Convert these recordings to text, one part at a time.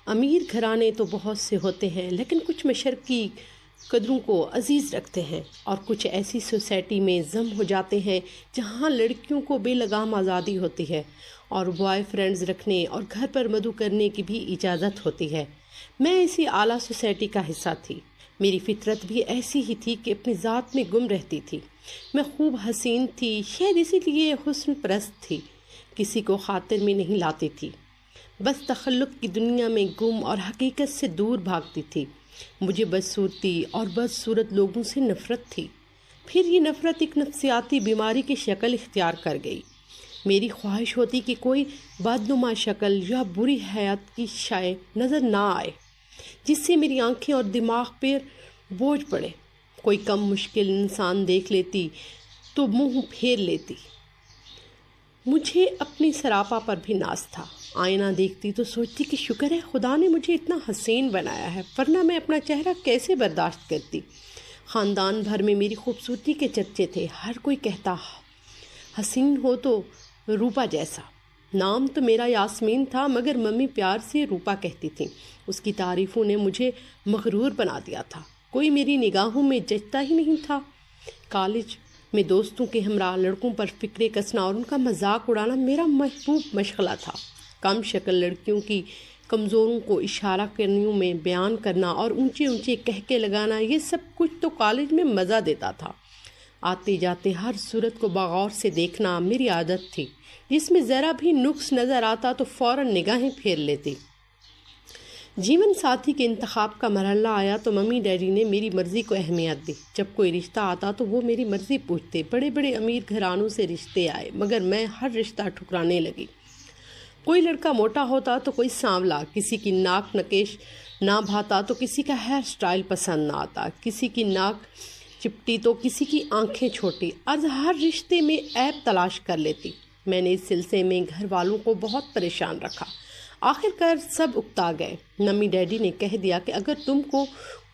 امیر گھرانے تو بہت سے ہوتے ہیں، لیکن کچھ مشرقی قدروں کو عزیز رکھتے ہیں، اور کچھ ایسی سوسائٹی میں ضم ہو جاتے ہیں جہاں لڑکیوں کو بے لگام آزادی ہوتی ہے اور بوائے فرینڈز رکھنے اور گھر پر مدعو کرنے کی بھی اجازت ہوتی ہے۔ میں اسی اعلیٰ سوسائٹی کا حصہ تھی۔ میری فطرت بھی ایسی ہی تھی کہ اپنی ذات میں گم رہتی تھی۔ میں خوب حسین تھی، شاید اسی لیے حسن پرست تھی، کسی کو خاطر میں نہیں لاتی تھی، بس تخلق کی دنیا میں گم اور حقیقت سے دور بھاگتی تھی۔ مجھے بدصورتی اور بدصورت لوگوں سے نفرت تھی۔ پھر یہ نفرت ایک نفسیاتی بیماری کی شکل اختیار کر گئی۔ میری خواہش ہوتی کہ کوئی بدنما شکل یا بری حیات کی شے نظر نہ آئے جس سے میری آنکھیں اور دماغ پر بوجھ پڑے۔ کوئی کم مشکل انسان دیکھ لیتی تو منہ پھیر لیتی۔ مجھے اپنی سراپا پر بھی ناز تھا۔ آئینہ دیکھتی تو سوچتی کہ شکر ہے خدا نے مجھے اتنا حسین بنایا ہے، ورنہ میں اپنا چہرہ کیسے برداشت کرتی۔ خاندان بھر میں میری خوبصورتی کے چرچے تھے۔ ہر کوئی کہتا حسین ہو تو روپا جیسا۔ نام تو میرا یاسمین تھا، مگر ممی پیار سے روپا کہتی تھیں۔ اس کی تعریفوں نے مجھے مغرور بنا دیا تھا۔ کوئی میری نگاہوں میں جچتا ہی نہیں تھا۔ کالج میں دوستوں کے ہمراہ لڑکوں پر فکرے کسنا اور ان کا مذاق اڑانا میرا محبوب مشغلہ تھا۔ کم شکل لڑکیوں کی کمزوروں کو اشارہ کرنیوں میں بیان کرنا اور اونچے اونچے کہکے لگانا، یہ سب کچھ تو کالج میں مزہ دیتا تھا۔ آتے جاتے ہر صورت کو بغور سے دیکھنا میری عادت تھی۔ جس میں ذرا بھی نقص نظر آتا تو فوراً نگاہیں پھیر لیتی۔ جیون ساتھی کے انتخاب کا مرحلہ آیا تو ممی ڈیڈی نے میری مرضی کو اہمیت دی۔ جب کوئی رشتہ آتا تو وہ میری مرضی پوچھتے۔ بڑے بڑے امیر گھرانوں سے رشتے آئے، مگر میں ہر رشتہ ٹھکرانے لگی۔ کوئی لڑکا موٹا ہوتا تو کوئی سانولا، کسی کی ناک نکیش نہ بھاتا تو کسی کا ہیئر سٹائل پسند نہ آتا، کسی کی ناک چپٹی تو کسی کی آنکھیں چھوٹی، اور ہر رشتے میں عیب تلاش کر لیتی۔ میں نے اس سلسلے میں گھر والوں کو بہت پریشان رکھا۔ آخر کار سب اکتا گئے۔ ممی ڈیڈی نے کہہ دیا کہ اگر تم کو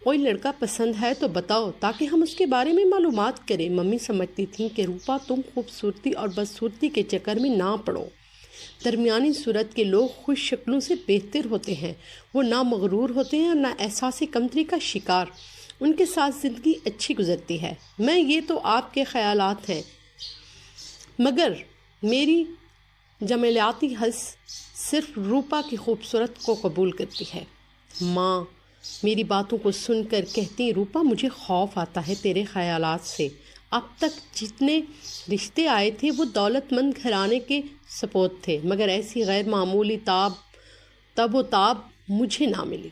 کوئی لڑکا پسند ہے تو بتاؤ تاکہ ہم اس کے بارے میں معلومات کریں۔ ممی سمجھتی تھیں کہ روپا تم خوبصورتی اور بدصورتی کے چکر میں نہ پڑو۔ درمیانی صورت کے لوگ خوش شکلوں سے بہتر ہوتے ہیں، وہ نہ مغرور ہوتے ہیں اور نہ احساس کمتری کا شکار۔ ان کے ساتھ زندگی اچھی گزرتی ہے۔ میں یہ تو آپ کے خیالات ہیں، مگر میری جمالیاتی حس صرف روپا کی خوبصورت کو قبول کرتی ہے۔ ماں میری باتوں کو سن کر کہتی، روپا مجھے خوف آتا ہے تیرے خیالات سے۔ اب تک جتنے رشتے آئے تھے وہ دولت مند گھرانے کے سپوت تھے، مگر ایسی غیر معمولی تاب و تاب مجھے نہ ملی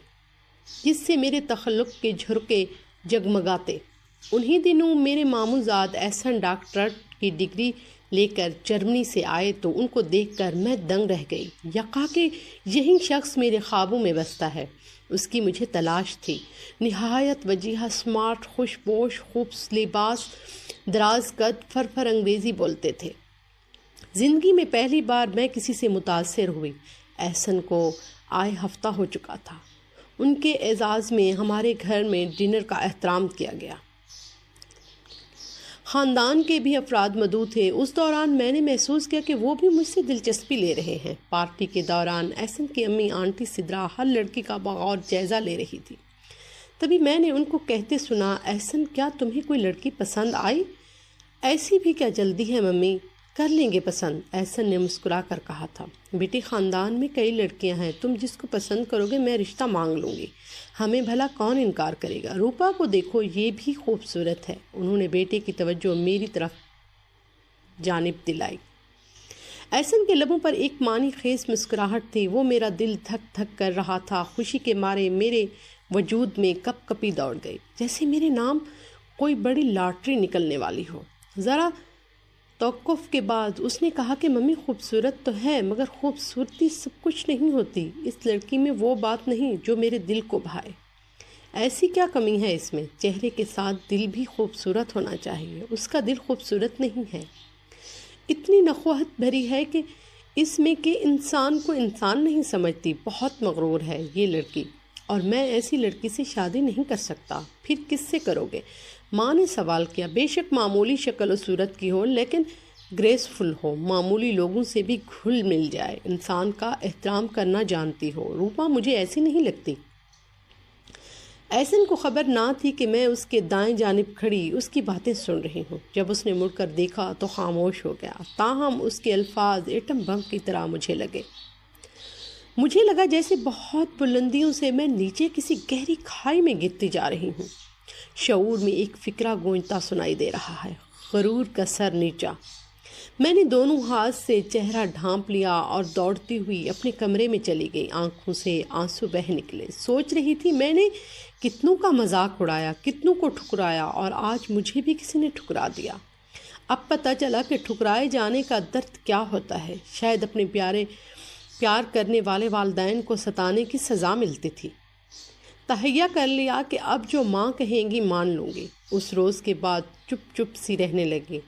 جس سے میرے تخلق کے جھرکے جگمگاتے۔ انہی دنوں میرے ماموں زاد احسن ڈاکٹریٹ کی ڈگری لے کر جرمنی سے آئے تو ان کو دیکھ کر میں دنگ رہ گئی۔ یقا کہ یہی شخص میرے خوابوں میں بستا ہے، اس کی مجھے تلاش تھی۔ نہایت وجیہہ، سمارٹ، خوش پوش، خوب لباس، دراز قد، فر انگریزی بولتے تھے۔ زندگی میں پہلی بار میں کسی سے متاثر ہوئی۔ احسن کو آئے ہفتہ ہو چکا تھا۔ ان کے اعزاز میں ہمارے گھر میں ڈنر کا اہتمام کیا گیا۔ خاندان کے بھی افراد مدعو تھے۔ اس دوران میں نے محسوس کیا کہ وہ بھی مجھ سے دلچسپی لے رہے ہیں۔ پارٹی کے دوران احسن کی امی آنٹی سدرا ہر لڑکی کا بغور جائزہ لے رہی تھی۔ تبھی میں نے ان کو کہتے سنا، احسن کیا تمہیں کوئی لڑکی پسند آئی؟ ایسی بھی کیا جلدی ہے ممی، کر لیں گے پسند۔ احسن نے مسکرا کر کہا تھا، بیٹی خاندان میں کئی لڑکیاں ہیں، تم جس کو پسند کرو گے میں رشتہ مانگ لوں گی، ہمیں بھلا کون انکار کرے گا۔ روپا کو دیکھو، یہ بھی خوبصورت ہے۔ انہوں نے بیٹے کی توجہ میری طرف جانب دلائی۔ احسن کے لبوں پر ایک معنی خیز مسکراہٹ تھی۔ وہ میرا دل دھک دھک کر رہا تھا۔ خوشی کے مارے میرے وجود میں کپ کپی دوڑ گئی، جیسے میرے نام کوئی بڑی لاٹری نکلنے والی ہو۔ ذرا توقف کے بعد اس نے کہا کہ ممی خوبصورت تو ہے، مگر خوبصورتی سب کچھ نہیں ہوتی۔ اس لڑکی میں وہ بات نہیں جو میرے دل کو بھائے۔ ایسی کیا کمی ہے اس میں؟ چہرے کے ساتھ دل بھی خوبصورت ہونا چاہیے۔ اس کا دل خوبصورت نہیں ہے، اتنی نخوت بھری ہے کہ اس میں کہ انسان کو انسان نہیں سمجھتی۔ بہت مغرور ہے یہ لڑکی، اور میں ایسی لڑکی سے شادی نہیں کر سکتا۔ پھر کس سے کرو گے؟ ماں نے سوال کیا۔ بے شک معمولی شکل و صورت کی ہو، لیکن گریسفل ہو، معمولی لوگوں سے بھی گھل مل جائے، انسان کا احترام کرنا جانتی ہو۔ روپا مجھے ایسی نہیں لگتی۔ احسن کو خبر نہ تھی کہ میں اس کے دائیں جانب کھڑی اس کی باتیں سن رہی ہوں۔ جب اس نے مڑ کر دیکھا تو خاموش ہو گیا، تاہم اس کے الفاظ ایٹم بم کی طرح مجھے لگے۔ مجھے لگا جیسے بہت بلندیوں سے میں نیچے کسی گہری کھائی میں گرتی جا رہی ہوں۔ شعور میں ایک فکرہ گونجتا سنائی دے رہا ہے، غرور کا سر نیچا۔ میں نے دونوں ہاتھ سے چہرہ ڈھانپ لیا اور دوڑتی ہوئی اپنے کمرے میں چلی گئی۔ آنکھوں سے آنسو بہہ نکلے۔ سوچ رہی تھی میں نے کتنوں کا مذاق اڑایا، کتنوں کو ٹھکرایا، اور آج مجھے بھی کسی نے ٹھکرا دیا۔ اب پتہ چلا کہ ٹھکرائے جانے کا درد کیا ہوتا ہے۔ شاید اپنے پیار کرنے والے والدین کو ستانے کی سزا ملتی تھی۔ تہیہ کر لیا کہ اب جو ماں کہیں گی مان لوں گی۔ اس روز کے بعد چپ چپ سی رہنے لگی۔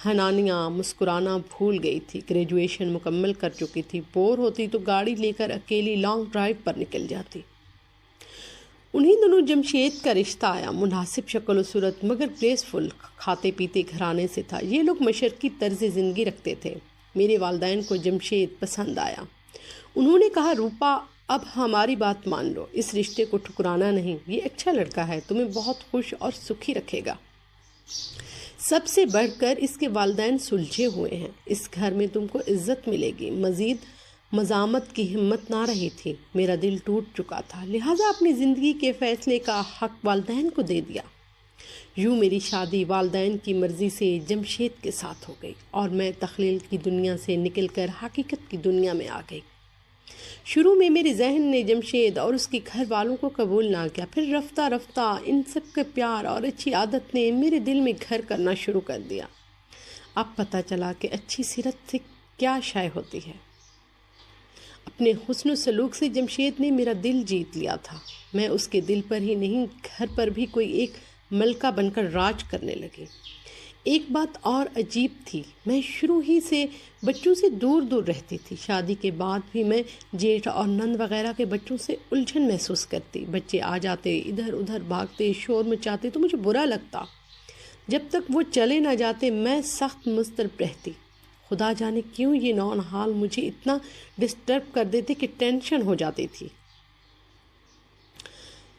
حنانیہ مسکرانا بھول گئی تھی، گریجویشن مکمل کر چکی تھی۔ بور ہوتی تو گاڑی لے کر اکیلی لانگ ڈرائیو پر نکل جاتی۔ انہی دنوں جمشید کا رشتہ آیا، مناسب شکل و صورت مگر گریسفل، کھاتے پیتے گھرانے سے تھا۔ یہ لوگ مشرقی طرز زندگی رکھتے تھے۔ میرے والدین کو جمشید پسند آیا۔ انہوں نے کہا روپا اب ہماری بات مان لو، اس رشتے کو ٹھکرانا نہیں، یہ اچھا لڑکا ہے، تمہیں بہت خوش اور سکھی رکھے گا۔ سب سے بڑھ کر اس کے والدین سلجھے ہوئے ہیں، اس گھر میں تم کو عزت ملے گی۔ مزید مزاحمت کی ہمت نہ رہی تھی، میرا دل ٹوٹ چکا تھا، لہٰذا اپنی زندگی کے فیصلے کا حق والدین کو دے دیا۔ یوں میری شادی والدین کی مرضی سے جمشید کے ساتھ ہو گئی اور میں تخیل کی دنیا سے نکل کر حقیقت کی دنیا میں آ گئی۔ شروع میں میرے ذہن نے جمشید اور اس کے گھر والوں کو قبول نہ کیا، پھر رفتہ رفتہ ان سب کے پیار اور اچھی عادت نے میرے دل میں گھر کرنا شروع کر دیا۔ اب پتہ چلا کہ اچھی سیرت سے کیا شے ہوتی ہے۔ اپنے حسن و سلوک سے جمشید نے میرا دل جیت لیا تھا۔ میں اس کے دل پر ہی نہیں، گھر پر بھی کوئی ایک ملکہ بن کر راج کرنے لگی۔ ایک بات اور عجیب تھی، میں شروع ہی سے بچوں سے دور دور رہتی تھی۔ شادی کے بعد بھی میں جیٹھ اور نند وغیرہ کے بچوں سے الجھن محسوس کرتی۔ بچے آ جاتے، ادھر ادھر بھاگتے، شور مچاتے تو مجھے برا لگتا۔ جب تک وہ چلے نہ جاتے میں سخت مضطرب رہتی۔ خدا جانے کیوں یہ نونہال مجھے اتنا ڈسٹرب کر دیتے کہ ٹینشن ہو جاتی تھی۔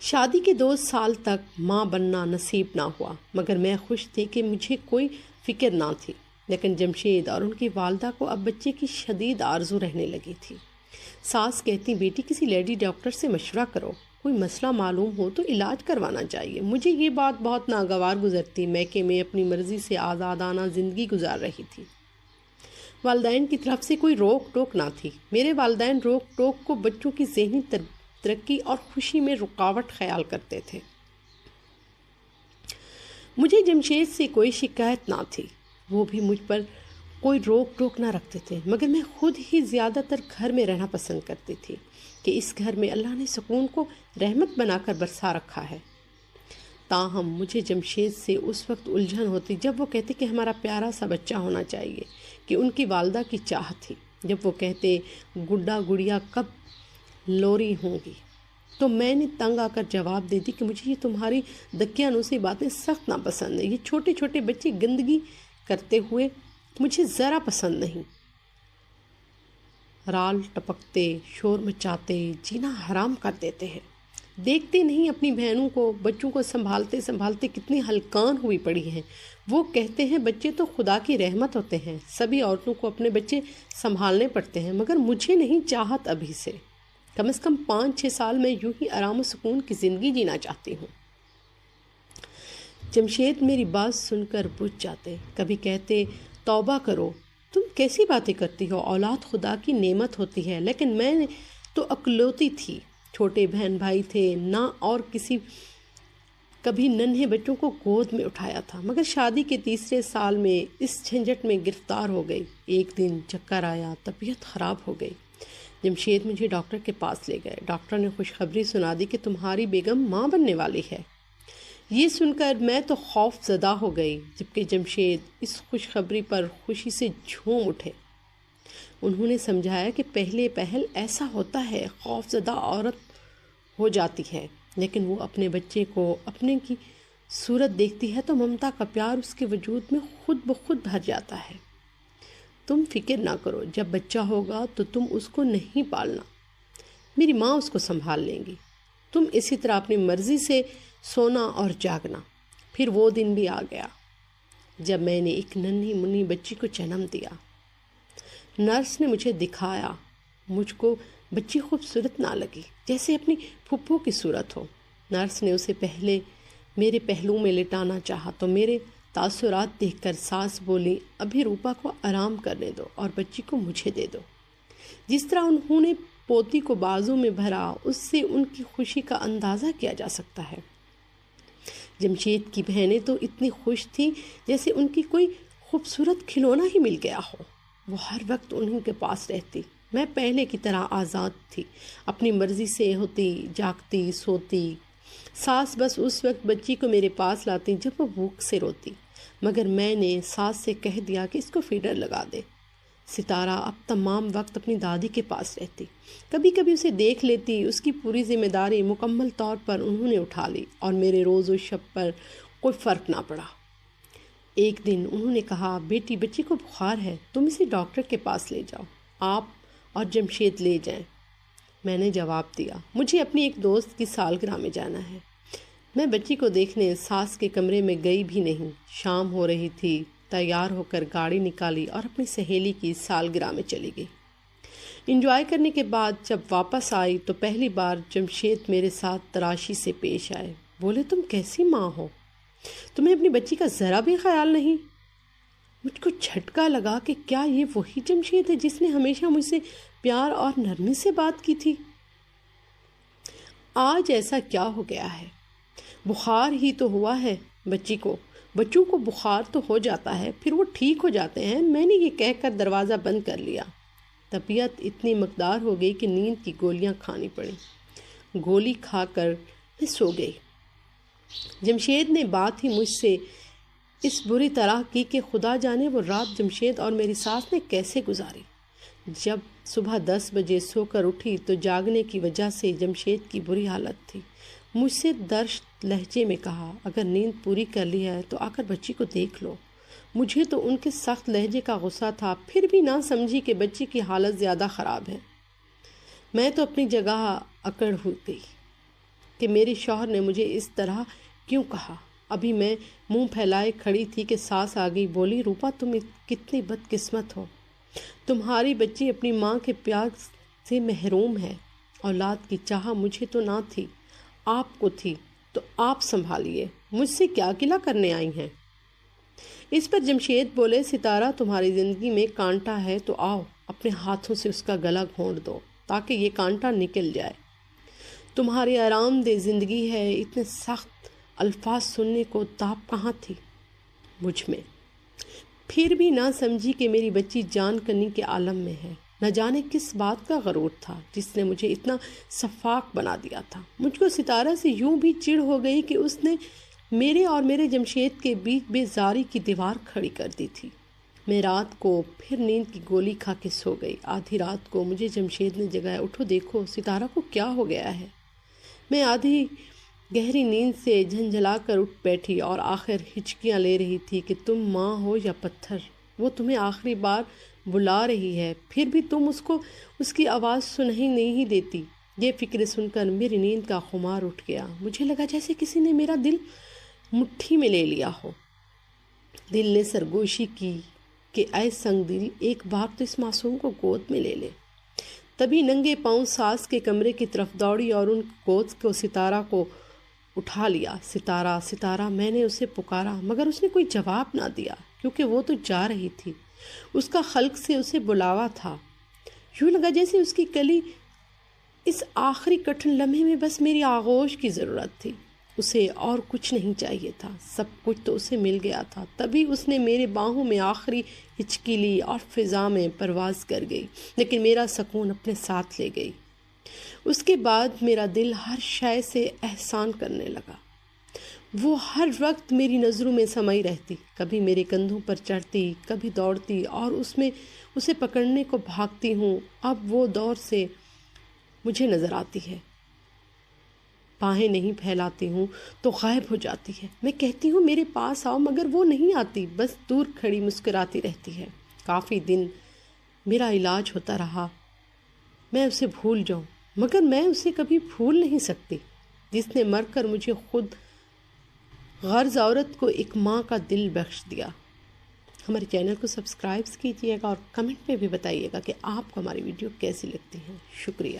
شادی کے 2 سال تک ماں بننا نصیب نہ ہوا، مگر میں خوش تھی کہ مجھے کوئی فکر نہ تھی۔ لیکن جمشید اور ان کی والدہ کو اب بچے کی شدید آرزو رہنے لگی تھی۔ ساس کہتی بیٹی کسی لیڈی ڈاکٹر سے مشورہ کرو، کوئی مسئلہ معلوم ہو تو علاج کروانا چاہیے۔ مجھے یہ بات بہت ناگوار گزرتی۔ میکے میں اپنی مرضی سے آزادانہ زندگی گزار رہی تھی۔ والدین کی طرف سے کوئی روک ٹوک نہ تھی۔ میرے والدین روک ٹوک کو بچوں کی ذہنی ترقی اور خوشی میں رکاوٹ خیال کرتے تھے۔ مجھے جمشید سے کوئی شکایت نہ تھی، وہ بھی مجھ پر کوئی روک ٹوک نہ رکھتے تھے، مگر میں خود ہی زیادہ تر گھر میں رہنا پسند کرتی تھی کہ اس گھر میں اللہ نے سکون کو رحمت بنا کر برسا رکھا ہے۔ تاہم مجھے جمشید سے اس وقت الجھن ہوتی جب وہ کہتے کہ ہمارا پیارا سا بچہ ہونا چاہیے، کہ ان کی والدہ کی چاہت تھی۔ جب وہ کہتے گڈا گڑیا کب لوری ہوں گی، تو میں نے تنگ آ کر جواب دے دی کہ مجھے یہ تمہاری دقیانوسی باتیں سخت ناپسند ہیں۔ یہ چھوٹے چھوٹے بچے گندگی کرتے ہوئے مجھے ذرا پسند نہیں۔ رال ٹپکتے، شور مچاتے، جینا حرام کر دیتے ہیں۔ دیکھتے نہیں اپنی بہنوں کو، بچوں کو سنبھالتے سنبھالتے کتنی ہلکان ہوئی پڑی ہیں۔ وہ کہتے ہیں بچے تو خدا کی رحمت ہوتے ہیں، سبھی عورتوں کو اپنے بچے سنبھالنے پڑتے ہیں، مگر مجھے نہیں چاہت ابھی سے۔ کم از کم 5-6 سال میں یوں ہی آرام و سکون کی زندگی جینا چاہتی ہوں۔ جمشید میری بات سن کر بجھ جاتے، کبھی کہتے توبہ کرو، تم کیسی باتیں کرتی ہو، اولاد خدا کی نعمت ہوتی ہے۔ لیکن میں تو اکلوتی تھی، چھوٹے بہن بھائی تھے نہ، اور کبھی ننھے بچوں کو گود میں اٹھایا تھا، مگر شادی کے 3 سال میں اس جھنجٹ میں گرفتار ہو گئی۔ ایک دن چکر آیا، طبیعت خراب ہو گئی۔ جمشید مجھے ڈاکٹر کے پاس لے گئے۔ ڈاکٹر نے خوشخبری سنا دی کہ تمہاری بیگم ماں بننے والی ہے۔ یہ سن کر میں تو خوف زدہ ہو گئی، جبکہ جمشید اس خوشخبری پر خوشی سے جھوم اٹھے۔ انہوں نے سمجھایا کہ پہلے پہل ایسا ہوتا ہے، خوف زدہ عورت ہو جاتی ہے، لیکن وہ اپنے بچے کو اپنے کی صورت دیکھتی ہے تو ممتا کا پیار اس کے وجود میں خود بخود بھر جاتا ہے۔ تم فکر نہ کرو، جب بچہ ہوگا تو تم اس کو نہیں پالنا، میری ماں اس کو سنبھال لیں گی، تم اسی طرح اپنی مرضی سے سونا اور جاگنا۔ پھر وہ دن بھی آ گیا جب میں نے ایک ننھی منھی بچی کو جنم دیا۔ نرس نے مجھے دکھایا، مجھ کو بچی خوبصورت نہ لگی، جیسے اپنی پھپھو کی صورت ہو۔ نرس نے اسے پہلے میرے پہلو میں لٹانا چاہا تو میرے تاثرات دیکھ کر ساس بولی، ابھی روپا کو آرام کرنے دو اور بچی کو مجھے دے دو۔ جس طرح انہوں نے پوتی کو بازو میں بھرا، اس سے ان کی خوشی کا اندازہ کیا جا سکتا ہے۔ جمشید کی بہنیں تو اتنی خوش تھیں جیسے ان کی کوئی خوبصورت کھلونا ہی مل گیا ہو۔ وہ ہر وقت انہیں کے پاس رہتی۔ میں پہلے کی طرح آزاد تھی، اپنی مرضی سے ہوتی، جاگتی، سوتی۔ ساس بس اس وقت بچی کو میرے پاس لاتی جب وہ بھوک سے روتی، مگر میں نے ساس سے کہہ دیا کہ اس کو فیڈر لگا دے۔ ستارہ اب تمام وقت اپنی دادی کے پاس رہتی، کبھی کبھی اسے دیکھ لیتی۔ اس کی پوری ذمہ داری مکمل طور پر انہوں نے اٹھا لی اور میرے روز و شب پر کوئی فرق نہ پڑا۔ ایک دن انہوں نے کہا، بیٹی بچی کو بخار ہے، تم اسے ڈاکٹر کے پاس لے جاؤ، آپ اور جمشید لے جائیں۔ میں نے جواب دیا، مجھے اپنی ایک دوست کی سالگرہ میں جانا ہے۔ میں بچی کو دیکھنے ساس کے کمرے میں گئی بھی نہیں۔ شام ہو رہی تھی، تیار ہو کر گاڑی نکالی اور اپنی سہیلی کی سالگرہ میں چلی گئی۔ انجوائے کرنے کے بعد جب واپس آئی تو پہلی بار جمشید میرے ساتھ تراشی سے پیش آئے۔ بولے، تم کیسی ماں ہو؟ تمہیں اپنی بچی کا ذرا بھی خیال نہیں؟ مجھ کو جھٹکا لگا کہ کیا یہ وہی جمشید ہے جس نے ہمیشہ مجھ سے پیار اور نرمی سے بات کی تھی؟ آج ایسا کیا ہو گیا ہے؟ بخار ہی تو ہوا ہے بچوں کو بخار تو ہو جاتا ہے، پھر وہ ٹھیک ہو جاتے ہیں۔ میں نے یہ کہہ کر دروازہ بند کر لیا۔ طبیعت اتنی مقدار ہو گئی کہ نیند کی گولیاں کھانی پڑیں۔ گولی کھا کر میں سو گئی۔ جمشید نے بات ہی مجھ سے اس بری طرح کی کہ خدا جانے وہ رات جمشید اور میری ساس نے کیسے گزاری۔ جب صبح 10 بجے سو کر اٹھی تو جاگنے کی وجہ سے جمشید کی بری حالت تھی۔ مجھ سے درش لہجے میں کہا، اگر نیند پوری کر لی ہے تو آ کر بچی کو دیکھ لو۔ مجھے تو ان کے سخت لہجے کا غصہ تھا، پھر بھی نہ سمجھی کہ بچی کی حالت زیادہ خراب ہے۔ میں تو اپنی جگہ اکڑ ہو گئی کہ میرے شوہر نے مجھے اس طرح کیوں کہا۔ ابھی میں منہ پھیلائے کھڑی تھی کہ ساس آ گئی، بولی، روپا تم کتنی بدقسمت ہو، تمہاری بچی اپنی ماں کے پیار سے محروم ہے۔ اولاد کی چاہ مجھے تو نہ تھی، آپ کو تھی، تو آپ سنبھالیے، مجھ سے کیا گلہ کرنے آئی ہیں؟ اس پر جمشید بولے، ستارہ تمہاری زندگی میں کانٹا ہے تو آؤ اپنے ہاتھوں سے اس کا گلا گھونٹ دو تاکہ یہ کانٹا نکل جائے۔ تمہاری آرام دہ زندگی ہے، اتنے سخت الفاظ سننے کو تاب کہاں تھی مجھ میں؟ پھر بھی نہ سمجھی کہ میری بچی جان کنی کے عالم میں ہے۔ نہ جانے کس بات کا غرور تھا جس نے مجھے اتنا شفاق بنا دیا تھا۔ مجھ کو ستارہ سے یوں بھی چڑ ہو گئی کہ اس نے میرے اور میرے جمشید کے بیچ بیزاری کی دیوار کھڑی کر دی تھی۔ میں رات کو پھر نیند کی گولی کھا کے سو گئی۔ آدھی رات کو مجھے جمشید نے جگایا، اٹھو دیکھو ستارہ کو کیا ہو گیا ہے۔ میں آدھی گہری نیند سے جھنجھلا کر اٹھ بیٹھی اور آخر ہچکیاں لے رہی تھی کہ تم ماں ہو یا پتھر، وہ تمہیں آخری بار بلا رہی ہے، پھر بھی تم اس کو اس کی آواز سنائی نہیں دیتی۔ یہ فکر سن کر میری نیند کا خمار اٹھ گیا۔ مجھے لگا جیسے کسی نے میرا دل مٹھی میں لے لیا ہو۔ دل نے سرگوشی کی کہ اے سنگ دل، ایک بار تو اس معصوم کو گود میں لے لے۔ تبھی ننگے پاؤں ساس کے کمرے کی طرف دوڑی اور ان گود کو ستارہ کو اٹھا لیا۔ ستارہ ستارہ، میں نے اسے پکارا مگر اس نے کوئی جواب نہ دیا، کیونکہ وہ تو جا رہی تھی۔ اس کا خلق سے اسے بلاوا تھا۔ یوں لگا جیسے اس کی کلی اس آخری کٹھن لمحے میں بس میری آغوش کی ضرورت تھی۔ اسے اور کچھ نہیں چاہیے تھا، سب کچھ تو اسے مل گیا تھا۔ تبھی اس نے میرے باہوں میں آخری ہچکی لی اور فضا میں پرواز کر گئی، لیکن میرا سکون اپنے ساتھ لے گئی۔ اس کے بعد میرا دل ہر شے سے احسان کرنے لگا۔ وہ ہر وقت میری نظروں میں سمائی رہتی، کبھی میرے کندھوں پر چڑھتی، کبھی دوڑتی اور اس میں اسے پکڑنے کو بھاگتی ہوں۔ اب وہ دور سے مجھے نظر آتی ہے، باہیں نہیں پھیلاتی ہوں تو غائب ہو جاتی ہے۔ میں کہتی ہوں میرے پاس آؤ مگر وہ نہیں آتی، بس دور کھڑی مسکراتی رہتی ہے۔ کافی دن میرا علاج ہوتا رہا، میں اسے بھول جاؤں، مگر میں اسے کبھی بھول نہیں سکتی جس نے مر کر مجھے خود غرض عورت کو ایک ماں کا دل بخش دیا۔ ہمارے چینل کو سبسکرائب کیجیے گا اور کمنٹ میں بھی بتائیے گا کہ آپ کو ہماری ویڈیو کیسی لگتی ہیں۔ شکریہ۔